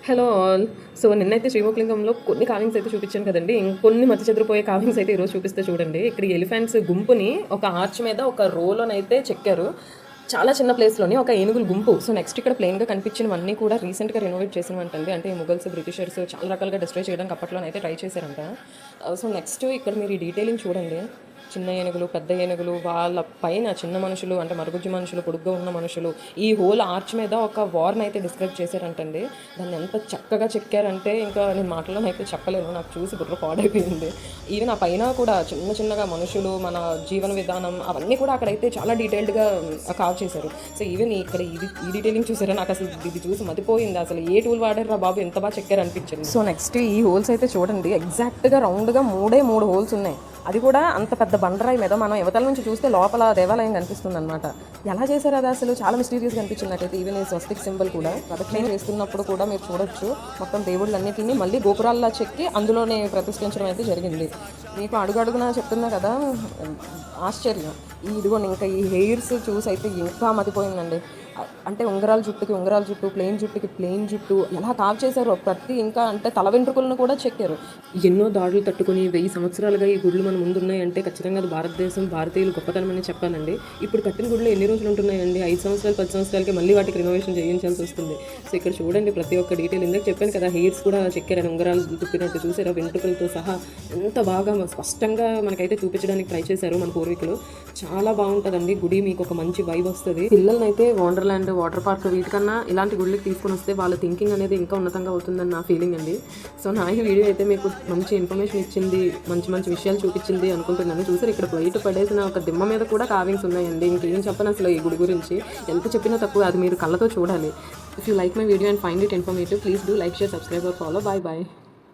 Hello all. So నిన్నైతే శ్రీముఖలింగంలో కొన్ని carvings అయితే చూపించాను కదండి. ఇంకొన్ని మతి చెదిరిపోయే కావింగ్స్ అయితే ఈరోజు చూపిస్తే చూడండి. ఇక్కడ ఎలిఫెంట్స్ గుంపుని ఒక ఆర్చ్ మీద ఒక రోలోనైతే చెక్కారు. చాలా చిన్న ప్లేస్లోని ఒక ఏనుగుల గుంపు. సో నెక్స్ట్ ఇక్కడ ప్లెయిన్గా కనిపించినవన్నీ కూడా రీసెంట్గా రెనోవేట్ చేసినవంటండి. అంటే ముగల్స్, బ్రిటిషర్స్ చాలా రకాలుగా డిస్ట్రాయ్ చేయడానికి అప్పట్లోనైతే ట్రై చేశారంట. సో నెక్స్ట్ ఇక్కడ మీరు ఈ డీటెయిలింగ్ చూడండి. చిన్న ఏనుగులు, పెద్ద ఏనుగులు, వాళ్ళ పైన చిన్న మనుషులు అంటే మరుగుజ్జు మనుషులు, పొడుగ్గా ఉన్న మనుషులు, ఈ హోల్ ఆర్చ్ మీద ఒక వార్ని అయితే డిస్క్రైబ్ చేశారంటండి. దాన్ని ఎంత చక్కగా చెక్కారంటే ఇంకా నేను మాటల్లో అయితే చెప్పలేను. నాకు చూసి బుర్ర పాడైపోయింది. ఈవెన్ ఆ పైన కూడా చిన్న చిన్నగా మనుషులు, మన జీవన విధానం అవన్నీ కూడా అక్కడైతే చాలా డీటెయిల్డ్గా కావ్ చేశారు. సో ఈవెన్ ఇక్కడ ఈ డీటెయిలింగ్ చూసారా, నాకు అసలు ఇది చూసి మతిపోయింది. అసలు ఏ టూల్ వాడారా బాబు, ఎంత బాగా చెక్కారు అనిపించింది. సో నెక్స్ట్ ఈ హోల్స్ అయితే చూడండి. ఎగ్జాక్ట్గా రౌండ్గా మూడు హోల్స్ ఉన్నాయి. అది కూడా అంత పెద్ద బండరాయి మీద మనం యువతల నుంచి చూస్తే లోపల దేవాలయం కనిపిస్తుంది అనమాట. ఎలా చేశారు అది అసలు చాలా మిస్టీరియస్గా అనిపించింది నాకైతే. ఈవెన్ ఈ స్వస్తిక్ సింబల్ కూడా ప్రదక్షిణ చేస్తున్నప్పుడు కూడా మీరు చూడొచ్చు. మొత్తం దేవుళ్ళన్నిటిని మళ్ళీ గోపురాల్లో చెక్కి అందులోనే ప్రతిష్ఠించడం అయితే జరిగింది. మీకు అడుగునా చెప్తున్నా కదా, ఆశ్చర్యం. ఇదిగోండి ఇంకా ఈ హెయిర్స్ చూసి అయితే ఇంకా మతిపోయిందండి. అంటే ఉంగరాల జుట్టుకి ఉంగరాల జుట్టు, ప్లెయిన్ జుట్టుకి ప్లెయిన్ జుట్టు ఎలా కావ్ చేశారో. ప్రతి ఇంకా అంటే తల వెంట్రుకలను కూడా చెక్కారు. ఎన్నో దాడులు తట్టుకొని 1000 సంవత్సరాలుగా ఈ గుళ్ళు మన ముందు ఉన్నాయంటే ఖచ్చితంగా అది భారతదేశం, భారతీయులు గొప్పతనం అని చెప్పాలండి. ఇప్పుడు కట్టిన గుళ్ళు ఎన్ని రోజులు ఉంటున్నాయండి? 5 సంవత్సరాలు 10 సంవత్సరాలకి మళ్ళీ వాటికి రినోవేషన్ చేయించాల్సి వస్తుంది. సో ఇక్కడ చూడండి ప్రతి ఒక్క డీటెయిల్. ఇందాక చెప్పాను కదా, హెయిర్స్ కూడా చెక్కారని, ఉంగరాలు తిప్పినట్టు చూసారా, వెంట్రుకలతో సహా ఎంత బాగా స్పష్టంగా మనకైతే చూపించడానికి ట్రై చేశారు మన పూర్వీకులు. చాలా బాగుంటుందండి గుడి. మీకు ఒక మంచి వైబ్ వస్తుంది. పిల్లల్ని అయితే వండర్లాండ్, వాటర్ పార్క్ వీటికన్నా ఇలాంటి గుళ్ళకి తీసుకొని వస్తే వాళ్ళ థింకింగ్ అనేది ఇంకా ఉన్నతంగా అవుతుందని నా ఫీలింగ్ అండి. సో నా ఈ వీడియో అయితే మీకు మంచి ఇన్ఫర్మేషన్ ఇచ్చింది, మంచి మంచి విషయాలు చూపించింది అనుకుంటున్నాను. చూసారు ఇక్కడ బయట పడేసిన ఒక దిమ్మ మీద కూడా కావింగ్స్ ఉన్నాయండి. ఇంకేం చెప్పను అసలు ఈ గుడి గురించి. ఎంత చెప్పినా తక్కువ, అది మీరు కళ్ళతో చూడాలి. If you like my video and find it informative, please do like, share, subscribe or follow. Bye bye.